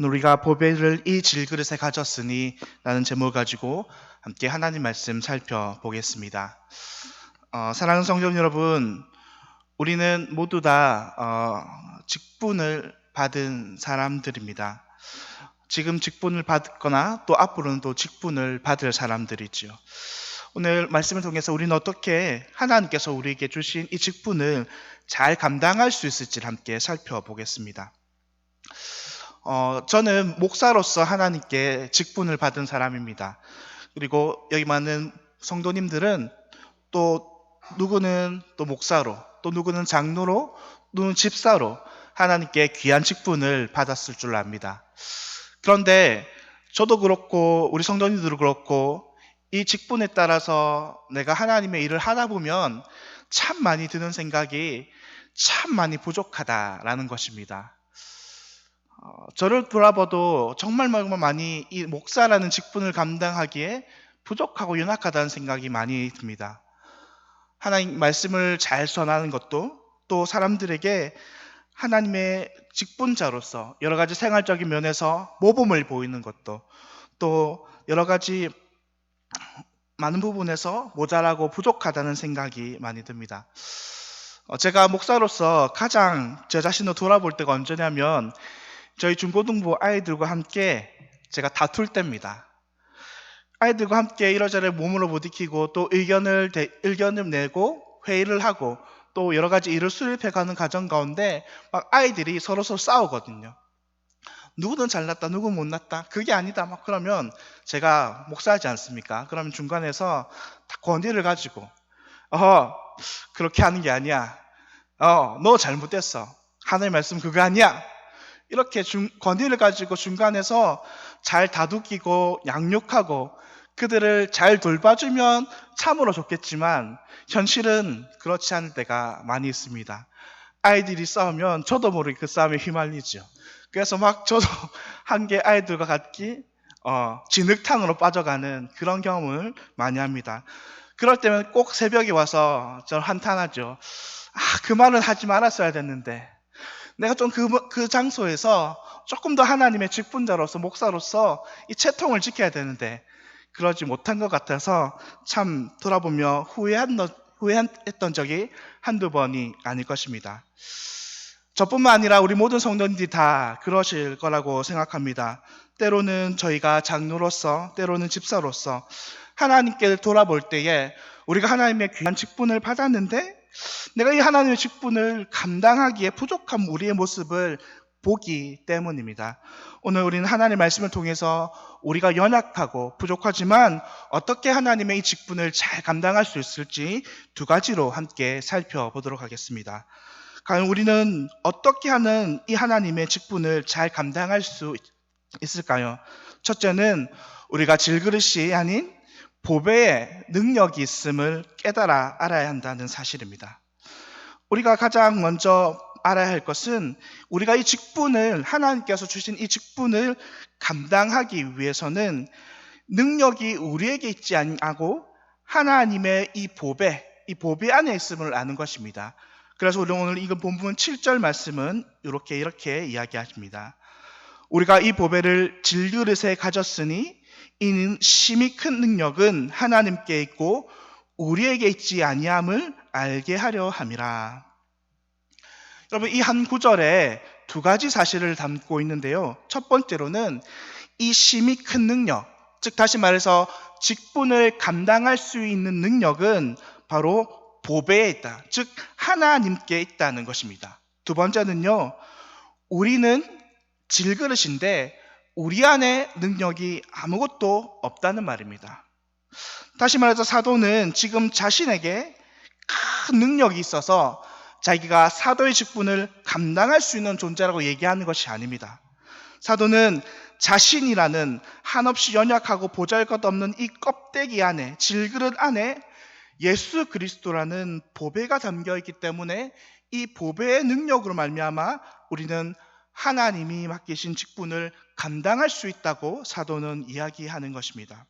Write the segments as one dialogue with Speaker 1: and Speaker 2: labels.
Speaker 1: 오늘 우리가 보배를 이 질그릇에 가졌으니 라는 제목을 가지고 함께 하나님 말씀 살펴보겠습니다. 사랑하는 성도 여러분, 우리는 모두 다 직분을 받은 사람들입니다. 지금 직분을 받거나 또 앞으로는 또 직분을 받을 사람들이지요. 오늘 말씀을 통해서 우리는 어떻게 하나님께서 우리에게 주신 이 직분을 잘 감당할 수 있을지 함께 살펴보겠습니다. 저는 목사로서 하나님께 직분을 받은 사람입니다. 그리고 여기 많은 성도님들은 또 누구는 또 목사로, 또 누구는 장로로, 누구는 집사로 하나님께 귀한 직분을 받았을 줄 압니다. 그런데 저도 그렇고 우리 성도님들도 그렇고 이 직분에 따라서 내가 하나님의 일을 하다 보면 참 많이 드는 생각이 참 많이 부족하다라는 것입니다. 저를 돌아봐도 정말 많이 이 목사라는 직분을 감당하기에 부족하고 연약하다는 생각이 많이 듭니다. 하나님 말씀을 잘 전하는 것도, 또 사람들에게 하나님의 직분자로서 여러 가지 생활적인 면에서 모범을 보이는 것도, 또 여러 가지 많은 부분에서 모자라고 부족하다는 생각이 많이 듭니다. 제가 목사로서 가장 저 자신을 돌아볼 때가 언제냐면 저희 중고등부 아이들과 함께 제가 다툴 때입니다. 아이들과 함께 이러저러 몸으로 부딪히고 또 의견을 내고 회의를 하고 또 여러 가지 일을 수립해가는 과정 가운데 막 아이들이 서로 싸우거든요. 누구는 잘났다, 누구는 못났다, 그게 아니다 막 그러면 제가 목사하지 않습니까? 그러면 중간에서 다 권위를 가지고 그렇게 하는 게 아니야. 너 잘못됐어. 하나님 말씀 그거 아니야. 이렇게 권위를 가지고 중간에서 잘 다독이고 양육하고 그들을 잘 돌봐주면 참으로 좋겠지만 현실은 그렇지 않을 때가 많이 있습니다. 아이들이 싸우면 저도 모르게 그 싸움에 휘말리죠. 그래서 막 저도 한개 아이들과 같이 진흙탕으로 빠져가는 그런 경험을 많이 합니다. 그럴 때면 꼭 새벽에 와서 저를 한탄하죠. 그 말은 하지 말았어야 됐는데 내가 좀 그 장소에서 조금 더 하나님의 직분자로서 목사로서 이 채통을 지켜야 되는데 그러지 못한 것 같아서 참 돌아보며 후회했던 적이 한두 번이 아닐 것입니다. 저뿐만 아니라 우리 모든 성도님들이 다 그러실 거라고 생각합니다. 때로는 저희가 장로로서, 때로는 집사로서 하나님께 돌아볼 때에 우리가 하나님의 귀한 직분을 받았는데 내가 이 하나님의 직분을 감당하기에 부족한 우리의 모습을 보기 때문입니다. 오늘 우리는 하나님의 말씀을 통해서 우리가 연약하고 부족하지만 어떻게 하나님의 이 직분을 잘 감당할 수 있을지 두 가지로 함께 살펴보도록 하겠습니다. 과연 우리는 어떻게 하는 이 하나님의 직분을 잘 감당할 수 있을까요? 첫째는 우리가 질그릇이 아닌 보배의 능력이 있음을 깨달아 알아야 한다는 사실입니다. 우리가 가장 먼저 알아야 할 것은 우리가 이 직분을, 하나님께서 주신 이 직분을 감당하기 위해서는 능력이 우리에게 있지 않고 하나님의 이 보배 안에 있음을 아는 것입니다. 그래서 우리 오늘 이거 본문 7절 말씀은 이렇게 이야기하십니다. 우리가 이 보배를 질그릇에 가졌으니 이는 심히 큰 능력은 하나님께 있고 우리에게 있지 아니함을 알게 하려 함이라. 여러분, 이 한 구절에 두 가지 사실을 담고 있는데요. 첫 번째로는 이 심히 큰 능력, 즉 다시 말해서 직분을 감당할 수 있는 능력은 바로 보배에 있다, 즉 하나님께 있다는 것입니다. 두 번째는요, 우리는 질그릇인데 우리 안에 능력이 아무것도 없다는 말입니다. 다시 말해서 사도는 지금 자신에게 큰 능력이 있어서 자기가 사도의 직분을 감당할 수 있는 존재라고 얘기하는 것이 아닙니다. 사도는 자신이라는 한없이 연약하고 보잘것없는 이 껍데기 안에, 질그릇 안에 예수 그리스도라는 보배가 담겨있기 때문에 이 보배의 능력으로 말미암아 우리는 하나님이 맡기신 직분을 감당할 수 있다고 사도는 이야기하는 것입니다.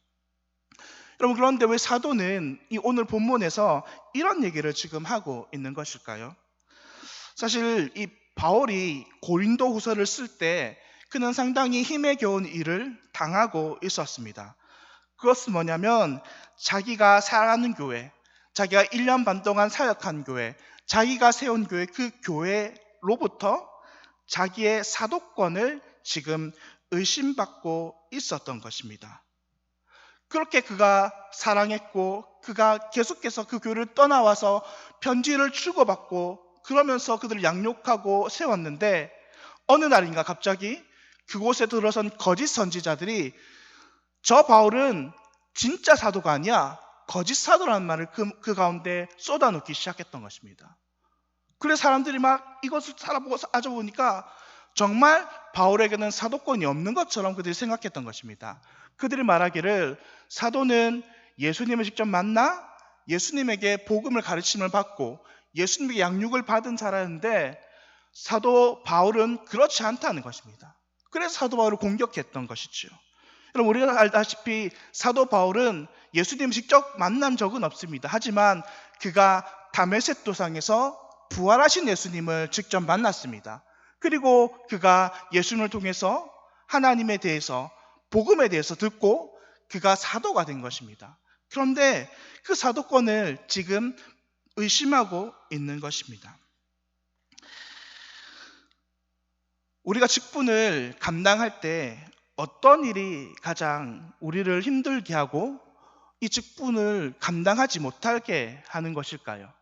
Speaker 1: 여러분, 그런데 왜 사도는 이 오늘 본문에서 이런 얘기를 지금 하고 있는 것일까요? 사실 이 바울이 고린도 후서를 쓸 때 그는 상당히 힘에 겨운 일을 당하고 있었습니다. 그것은 뭐냐면 자기가 살아가는 교회, 자기가 1년 반 동안 사역한 교회, 자기가 세운 교회, 그 교회로부터 자기의 사도권을 지금 의심받고 있었던 것입니다. 그렇게 그가 사랑했고 그가 계속해서 그 교회를 떠나와서 편지를 주고받고 그러면서 그들을 양육하고 세웠는데 어느 날인가 갑자기 그곳에 들어선 거짓 선지자들이 저 바울은 진짜 사도가 아니야, 거짓 사도라는 말을 그 가운데 쏟아놓기 시작했던 것입니다. 그래서 사람들이 막 이것을 살아보고 따져보니까 정말 바울에게는 사도권이 없는 것처럼 그들이 생각했던 것입니다. 그들이 말하기를 사도는 예수님을 직접 만나 예수님에게 복음을 가르침을 받고 예수님에게 양육을 받은 자라는데 사도 바울은 그렇지 않다는 것입니다. 그래서 사도 바울을 공격했던 것이죠. 여러분, 우리가 알다시피 사도 바울은 예수님을 직접 만난 적은 없습니다. 하지만 그가 다메섹 도상에서 부활하신 예수님을 직접 만났습니다. 그리고 그가 예수님을 통해서 하나님에 대해서 복음에 대해서 듣고 그가 사도가 된 것입니다. 그런데 그 사도권을 지금 의심하고 있는 것입니다. 우리가 직분을 감당할 때 어떤 일이 가장 우리를 힘들게 하고 이 직분을 감당하지 못하게 하는 것일까요?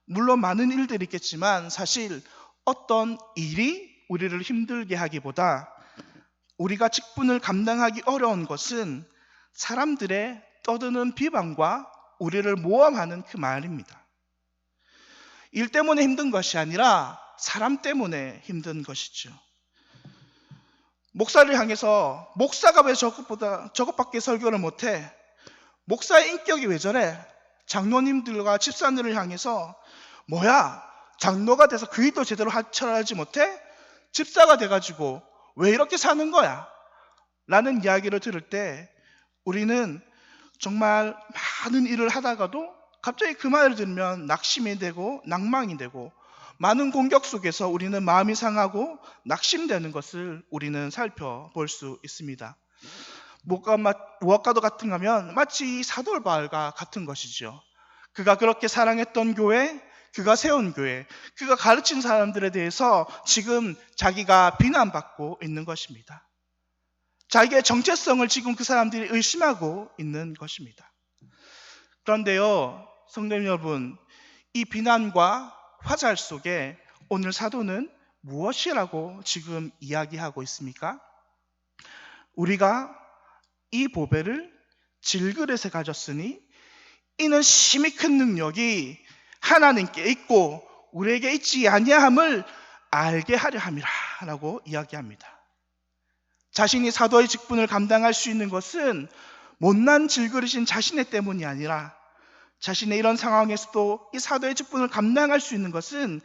Speaker 1: 물론 많은 일들이 있겠지만 사실 어떤 일이 우리를 힘들게 하기보다 우리가 직분을 감당하기 어려운 것은 사람들의 떠드는 비방과 우리를 모함하는 그 말입니다. 일 때문에 힘든 것이 아니라 사람 때문에 힘든 것이죠. 목사를 향해서 목사가 왜 저것밖에 설교를 못해? 목사의 인격이 왜 저래? 장로님들과 집사님들을 향해서 뭐야? 장로가 돼서 그 일도 제대로 처리하지 못해? 집사가 돼가지고 왜 이렇게 사는 거야? 라는 이야기를 들을 때 우리는 정말 많은 일을 하다가도 갑자기 그 말을 들으면 낙심이 되고 낭망이 되고 많은 공격 속에서 우리는 마음이 상하고 낙심되는 것을 우리는 살펴볼 수 있습니다. 무엇과도 같은가면 마치 사도 바울과 같은 것이죠. 그가 그렇게 사랑했던 교회, 그가 세운 교회, 그가 가르친 사람들에 대해서 지금 자기가 비난받고 있는 것입니다. 자기의 정체성을 지금 그 사람들이 의심하고 있는 것입니다. 그런데요, 성도님 여러분, 이 비난과 화살 속에 오늘 사도는 무엇이라고 지금 이야기하고 있습니까? 우리가 이 보배를 질그릇에 가졌으니 이는 심히 큰 능력이 하나님께 있고 우리에게 있지 아니함을 알게 하려 함이라 라고 이야기합니다. 자신이 사도의 직분을 감당할 수 있는 것은 못난 질그릇인 자신의 때문이 아니라 자신의 이런 상황에서도 이 사도의 직분을 감당할 수 있는 것은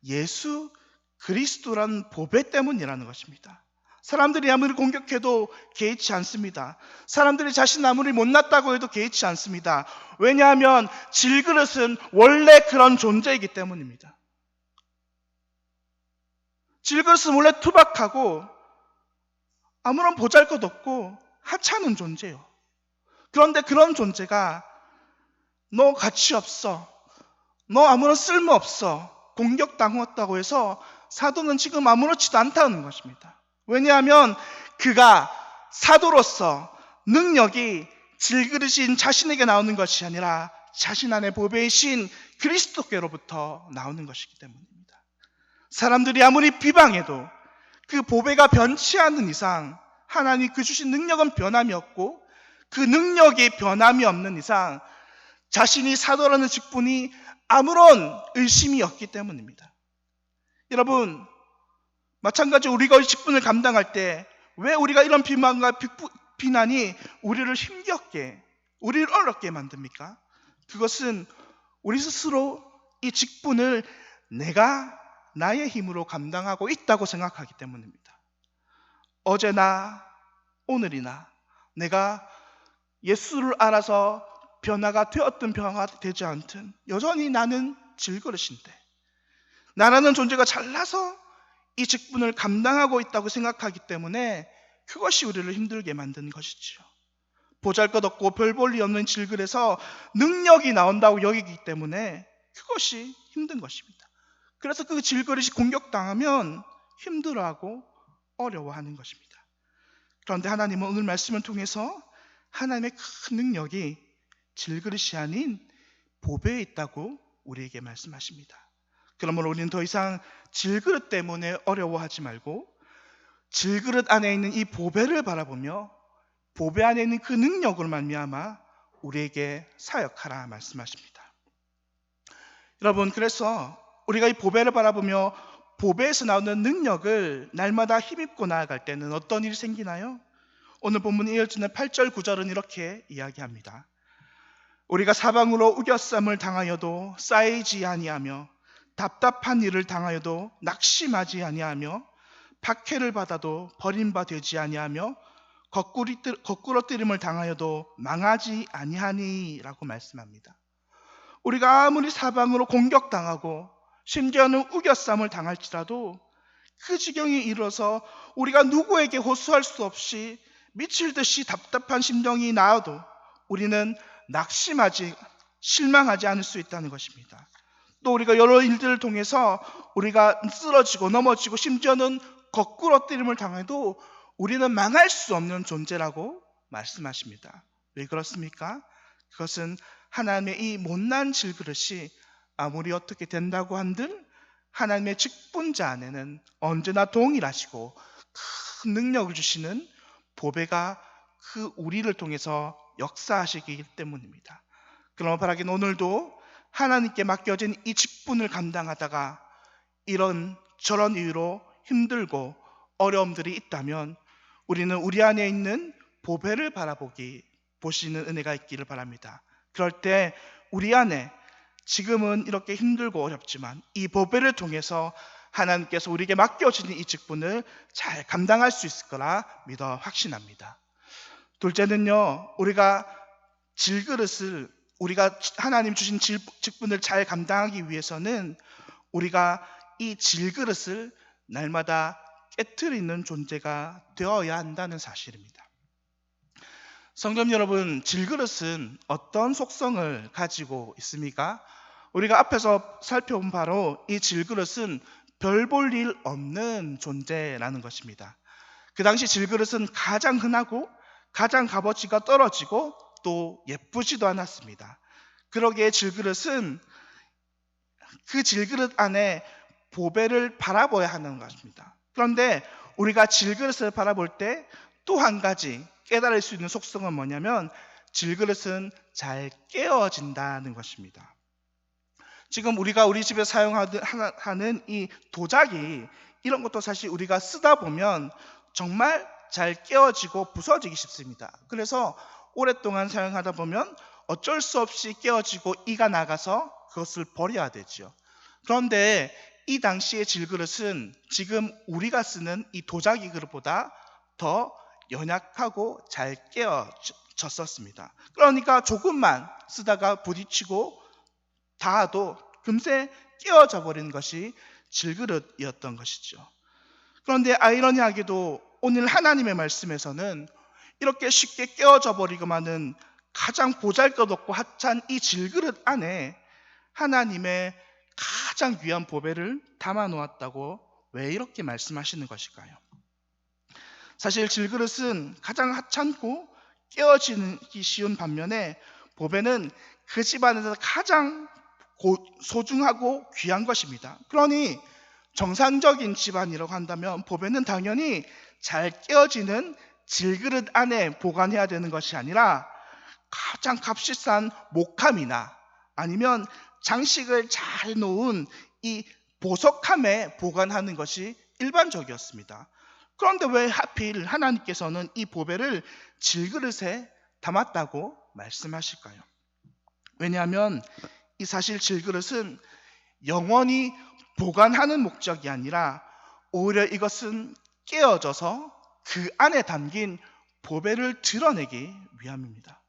Speaker 1: 예수 그리스도라는 보배 때문이라는 것입니다. 사람들이 아무리 공격해도 개의치 않습니다. 사람들이 자신 아무리 못났다고 해도 개의치 않습니다. 왜냐하면 질그릇은 원래 그런 존재이기 때문입니다. 질그릇은 원래 투박하고 아무런 보잘것없고 하찮은 존재예요. 그런데 그런 존재가 너 가치 없어, 너 아무런 쓸모 없어, 공격당했다고 해서 사도는 지금 아무렇지도 않다는 것입니다. 왜냐하면 그가 사도로서 능력이 질그릇인 자신에게 나오는 것이 아니라 자신 안에 보배이신 그리스도께로부터 나오는 것이기 때문입니다. 사람들이 아무리 비방해도 그 보배가 변치 않는 이상 하나님 그 주신 능력은 변함이 없고 그 능력이 변함이 없는 이상 자신이 사도라는 직분이 아무런 의심이 없기 때문입니다. 여러분, 마찬가지로 우리가 이 직분을 감당할 때 왜 우리가 이런 비난과 비난이 우리를 힘겹게, 우리를 어렵게 만듭니까? 그것은 우리 스스로 이 직분을 내가 나의 힘으로 감당하고 있다고 생각하기 때문입니다. 어제나 오늘이나 내가 예수를 알아서 변화가 되었든 변화가 되지 않든 여전히 나는 질그릇인데 나라는 존재가 잘나서 이 직분을 감당하고 있다고 생각하기 때문에 그것이 우리를 힘들게 만든 것이지요. 보잘것없고 별 볼 일 없는 질글에서 능력이 나온다고 여기기 때문에 그것이 힘든 것입니다. 그래서 그 질그릇이 공격당하면 힘들어하고 어려워하는 것입니다. 그런데 하나님은 오늘 말씀을 통해서 하나님의 큰 능력이 질그릇이 아닌 보배에 있다고 우리에게 말씀하십니다. 그러므로 우리는 더 이상 질그릇 때문에 어려워하지 말고 질그릇 안에 있는 이 보배를 바라보며 보배 안에 있는 그 능력을 말미암아 우리에게 사역하라 말씀하십니다. 여러분, 그래서 우리가 이 보배를 바라보며 보배에서 나오는 능력을 날마다 힘입고 나아갈 때는 어떤 일이 생기나요? 오늘 본문 1절의 8절 9절은 이렇게 이야기합니다. 우리가 사방으로 우겨쌈을 당하여도 쌓이지 아니하며 답답한 일을 당하여도 낙심하지 아니하며 박해를 받아도 버림받지 아니하며 거꾸러뜨림을 당하여도 망하지 아니하니라고 말씀합니다. 우리가 아무리 사방으로 공격당하고 심지어는 우겨쌈을 당할지라도 그 지경에 이르러서 우리가 누구에게 호소할 수 없이 미칠 듯이 답답한 심정이 나와도 우리는 낙심하지, 실망하지 않을 수 있다는 것입니다. 또 우리가 여러 일들을 통해서 우리가 쓰러지고 넘어지고 심지어는 거꾸러뜨림을 당해도 우리는 망할 수 없는 존재라고 말씀하십니다. 왜 그렇습니까? 그것은 하나님의 이 못난 질그릇이 아무리 어떻게 된다고 한들 하나님의 직분자 안에는 언제나 동일하시고 큰 능력을 주시는 보배가 그 우리를 통해서 역사하시기 때문입니다. 그러므로 바라기는 오늘도 하나님께 맡겨진 이 직분을 감당하다가 이런 저런 이유로 힘들고 어려움들이 있다면 우리는 우리 안에 있는 보배를 보시는 은혜가 있기를 바랍니다. 그럴 때 우리 안에 지금은 이렇게 힘들고 어렵지만 이 보배를 통해서 하나님께서 우리에게 맡겨주신 이 직분을 잘 감당할 수 있을 거라 믿어 확신합니다. 둘째는요, 우리가 하나님 주신 직분을 잘 감당하기 위해서는 우리가 이 질그릇을 날마다 깨트리는 존재가 되어야 한다는 사실입니다. 성도 여러분, 질그릇은 어떤 속성을 가지고 있습니까? 우리가 앞에서 살펴본 바로 이 질그릇은 별 볼 일 없는 존재라는 것입니다. 그 당시 질그릇은 가장 흔하고 가장 값어치가 떨어지고 또 예쁘지도 않았습니다. 그러기에 질그릇은 그 질그릇 안에 보배를 바라봐야 하는 것입니다. 그런데 우리가 질그릇을 바라볼 때 또 한 가지 깨달을 수 있는 속성은 뭐냐면 질그릇은 잘 깨어진다는 것입니다. 지금 우리가 우리 집에 사용하는 이 도자기, 이런 것도 사실 우리가 쓰다 보면 정말 잘 깨어지고 부서지기 쉽습니다. 그래서 오랫동안 사용하다 보면 어쩔 수 없이 깨어지고 이가 나가서 그것을 버려야 되죠. 그런데 이 당시의 질그릇은 지금 우리가 쓰는 이 도자기 그릇보다 더 연약하고 잘 깨어졌었습니다. 그러니까 조금만 쓰다가 부딪히고 닿아도 금세 깨어져 버리는 것이 질그릇이었던 것이죠. 그런데 아이러니하게도 오늘 하나님의 말씀에서는 이렇게 쉽게 깨어져 버리고만은 가장 보잘것없고 하찮은 이 질그릇 안에 하나님의 가장 귀한 보배를 담아 놓았다고 왜 이렇게 말씀하시는 것일까요? 사실 질그릇은 가장 하찮고 깨어지기 쉬운 반면에 보배는 그 집안에서 가장 소중하고 귀한 것입니다. 그러니 정상적인 집안이라고 한다면 보배는 당연히 잘 깨어지는 질그릇 안에 보관해야 되는 것이 아니라 가장 값이 싼 목함이나 아니면 장식을 잘 놓은 이 보석함에 보관하는 것이 일반적이었습니다. 그런데 왜 하필 하나님께서는 이 보배를 질그릇에 담았다고 말씀하실까요? 왜냐하면 이 사실 질그릇은 영원히 보관하는 목적이 아니라 오히려 이것은 깨어져서 그 안에 담긴 보배를 드러내기 위함입니다.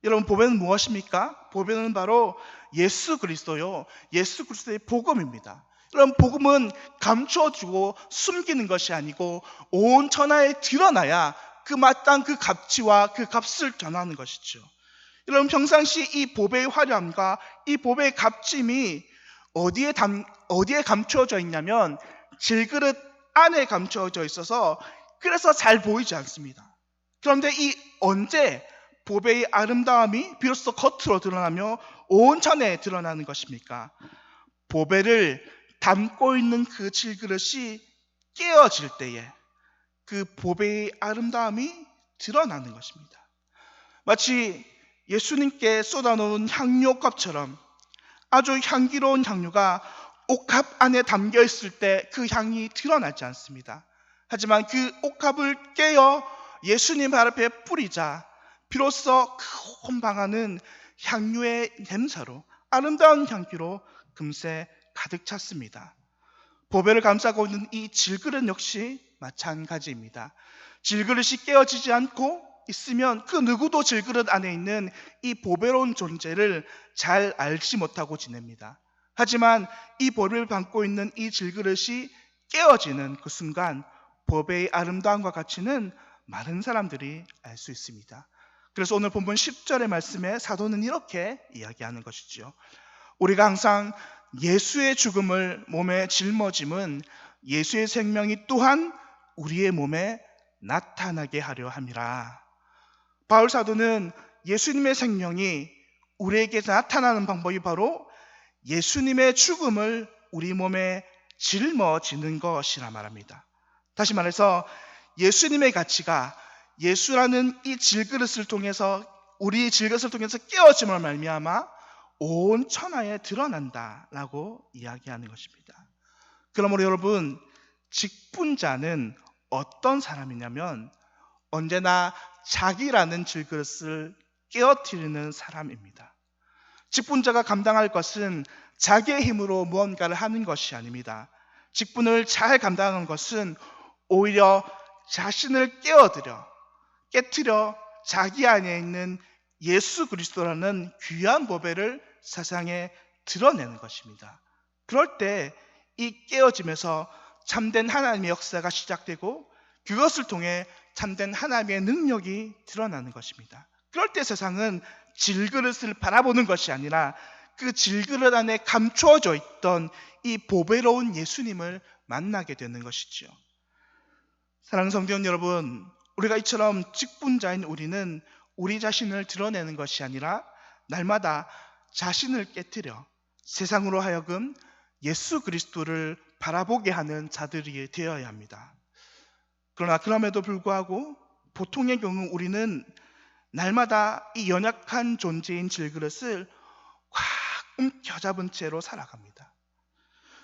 Speaker 1: 여러분, 보배는 무엇입니까? 보배는 바로 예수 그리스도요, 예수 그리스도의 복음입니다. 그럼 복음은 감추어주고 숨기는 것이 아니고 온 천하에 드러나야 그 마땅한 그 가치와 그 값을 전하는 것이죠. 여러분, 평상시 이 보배의 화려함과 이 보배의 값짐이 어디에 감추어져 있냐면 질그릇 안에 감추어져 있어서 그래서 잘 보이지 않습니다. 그런데 언제 보배의 아름다움이 비로소 겉으로 드러나며 온 천에 드러나는 것입니까? 보배를 담고 있는 그 질그릇이 깨어질 때에 그 보배의 아름다움이 드러나는 것입니다. 마치 예수님께 쏟아놓은 향유옥합처럼 아주 향기로운 향유가 옥합 안에 담겨 있을 때 그 향이 드러나지 않습니다. 하지만 그 옥합을 깨어 예수님 발 앞에 뿌리자 비로소 그 온 방안은 향유의 냄새로, 아름다운 향기로 금세 가득 찼습니다. 보배를 감싸고 있는 이 질그릇 역시 마찬가지입니다. 질그릇이 깨어지지 않고 있으면 그 누구도 질그릇 안에 있는 이 보배로운 존재를 잘 알지 못하고 지냅니다. 하지만 이 보배를 담고 있는 이 질그릇이 깨어지는 그 순간 보배의 아름다움과 가치는 많은 사람들이 알 수 있습니다. 그래서 오늘 본문 10절의 말씀에 사도는 이렇게 이야기하는 것이죠. 우리가 항상 예수의 죽음을 몸에 짊어짐은 예수의 생명이 또한 우리의 몸에 나타나게 하려 함이라. 바울 사도는 예수님의 생명이 우리에게 나타나는 방법이 바로 예수님의 죽음을 우리 몸에 짊어지는 것이라 말합니다. 다시 말해서 예수님의 가치가 예수라는 이 질그릇을 통해서, 우리의 질그릇을 통해서 깨어짐을 말미암아 온 천하에 드러난다라고 이야기하는 것입니다. 그러므로 여러분, 직분자는 어떤 사람이냐면 언제나 자기라는 질그릇을 깨어뜨리는 사람입니다. 직분자가 감당할 것은 자기의 힘으로 무언가를 하는 것이 아닙니다. 직분을 잘 감당하는 것은 오히려 자신을 깨트려 자기 안에 있는 예수 그리스도라는 귀한 보배를 세상에 드러내는 것입니다. 그럴 때 이 깨어짐에서 참된 하나님의 역사가 시작되고 그것을 통해 참된 하나님의 능력이 드러나는 것입니다. 그럴 때 세상은 질그릇을 바라보는 것이 아니라 그 질그릇 안에 감추어져 있던 이 보배로운 예수님을 만나게 되는 것이죠. 사랑하는 성도 여러분, 우리가 이처럼 직분자인 우리는 우리 자신을 드러내는 것이 아니라 날마다 자신을 깨트려 세상으로 하여금 예수 그리스도를 바라보게 하는 자들이 되어야 합니다. 그러나 그럼에도 불구하고 보통의 경우 우리는 날마다 이 연약한 존재인 질그릇을 꽉 움켜잡은 채로 살아갑니다.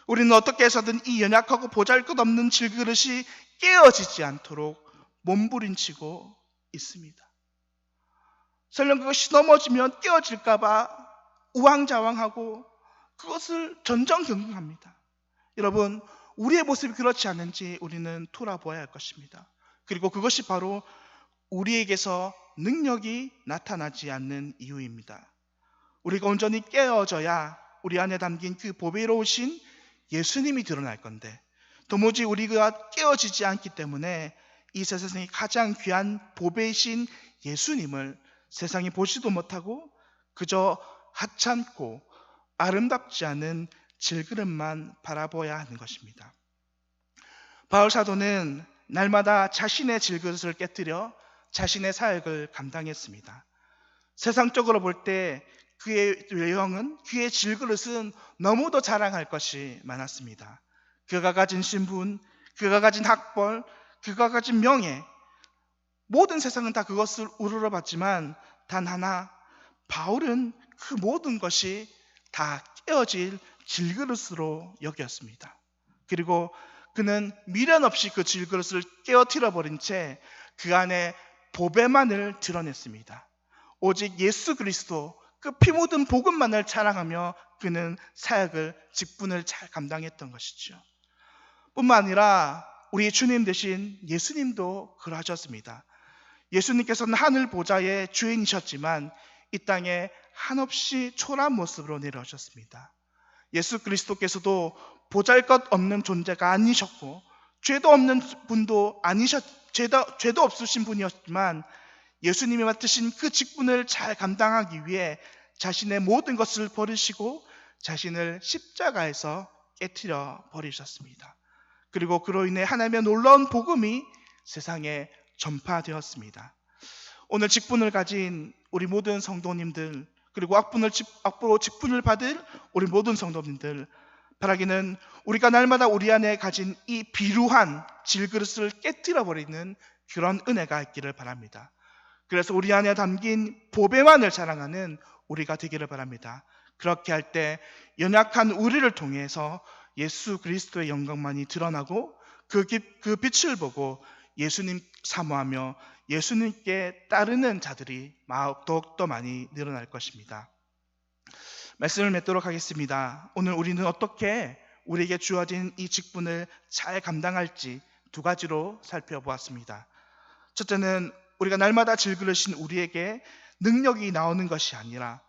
Speaker 1: 우리는 어떻게 해서든 이 연약하고 보잘것없는 질그릇이 깨어지지 않도록 몸부림치고 있습니다. 설령 그것이 넘어지면 깨어질까봐 우왕좌왕하고 그것을 전전긍긍합니다. 여러분, 우리의 모습이 그렇지 않은지 우리는 돌아보아야 할 것입니다. 그리고 그것이 바로 우리에게서 능력이 나타나지 않는 이유입니다. 우리가 온전히 깨어져야 우리 안에 담긴 그 보배로우신 예수님이 드러날 건데, 도무지 우리가 깨어지지 않기 때문에 이 세상에 가장 귀한 보배이신 예수님을 세상이 보지도 못하고 그저 하찮고 아름답지 않은 질그릇만 바라보아야 하는 것입니다. 바울 사도는 날마다 자신의 질그릇을 깨뜨려 자신의 사역을 감당했습니다. 세상적으로 볼 때 그의 외형은, 그의 질그릇은 너무도 자랑할 것이 많았습니다. 그가 가진 신분, 그가 가진 학벌, 그가 가진 명예, 모든 세상은 다 그것을 우러러봤지만 단 하나, 바울은 그 모든 것이 다 깨어질 질그릇으로 여겼습니다. 그리고 그는 미련 없이 그 질그릇을 깨어뜨려 버린 채 그 안에 보배만을 드러냈습니다. 오직 예수 그리스도, 그 피 묻은 복음만을 자랑하며 그는 사역을, 직분을 잘 감당했던 것이죠. 뿐만 아니라 우리 주님 대신 예수님도 그러하셨습니다. 예수님께서는 하늘 보좌의 주인이셨지만 이 땅에 한없이 초라한 모습으로 내려오셨습니다. 예수 그리스도께서도 보잘것없는 존재가 아니셨고 죄도 없는 분도 죄도 없으신 분이었지만 예수님이 맡으신 그 직분을 잘 감당하기 위해 자신의 모든 것을 버리시고 자신을 십자가에서 깨뜨려 버리셨습니다. 그리고 그로 인해 하나님의 놀라운 복음이 세상에 전파되었습니다. 오늘 직분을 가진 우리 모든 성도님들, 그리고 앞으로 직분을 받을 우리 모든 성도님들, 바라기는 우리가 날마다 우리 안에 가진 이 비루한 질그릇을 깨뜨려 버리는 그런 은혜가 있기를 바랍니다. 그래서 우리 안에 담긴 보배만을 자랑하는 우리가 되기를 바랍니다. 그렇게 할 때 연약한 우리를 통해서 예수 그리스도의 영광만이 드러나고 그 빛을 보고 예수님 사모하며 예수님께 따르는 자들이 더욱더 많이 늘어날 것입니다. 말씀을 맺도록 하겠습니다. 오늘 우리는 어떻게 우리에게 주어진 이 직분을 잘 감당할지 두 가지로 살펴보았습니다. 첫째는 우리가 날마다 질그릇인 우리에게 능력이 나오는 것이 아니라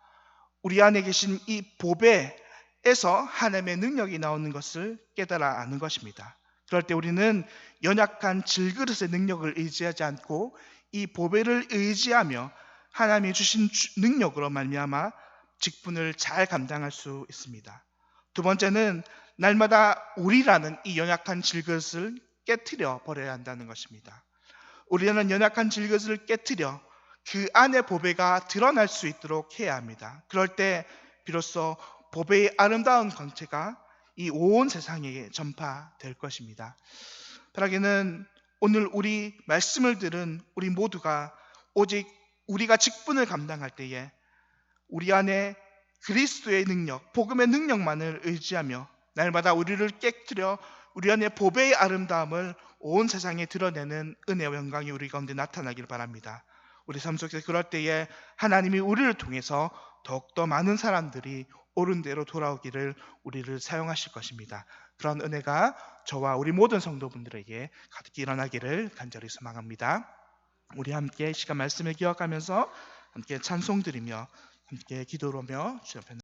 Speaker 1: 우리 안에 계신 이 보배에서 하나님의 능력이 나오는 것을 깨달아 아는 것입니다. 그럴 때 우리는 연약한 질그릇의 능력을 의지하지 않고 이 보배를 의지하며 하나님이 주신 능력으로 말미암아 직분을 잘 감당할 수 있습니다. 두 번째는 날마다 우리라는 이 연약한 질그릇을 깨트려 버려야 한다는 것입니다. 우리는 연약한 질그릇을 깨트려 그 안에 보배가 드러날 수 있도록 해야 합니다. 그럴 때 비로소 보배의 아름다운 광채가 이 온 세상에 전파될 것입니다. 바라기는 오늘 우리 말씀을 들은 우리 모두가 오직 우리가 직분을 감당할 때에 우리 안에 그리스도의 능력, 복음의 능력만을 의지하며 날마다 우리를 깨뜨려 우리 안에 보배의 아름다움을 온 세상에 드러내는 은혜와 영광이 우리 가운데 나타나길 바랍니다. 우리 삶 속에서 그럴 때에 하나님이 우리를 통해서 더욱더 많은 사람들이 옳은 대로 돌아오기를 우리를 사용하실 것입니다. 그런 은혜가 저와 우리 모든 성도분들에게 가득히 일어나기를 간절히 소망합니다. 우리 함께 시간 말씀을 기억하면서 함께 찬송 드리며 함께 기도하며 주여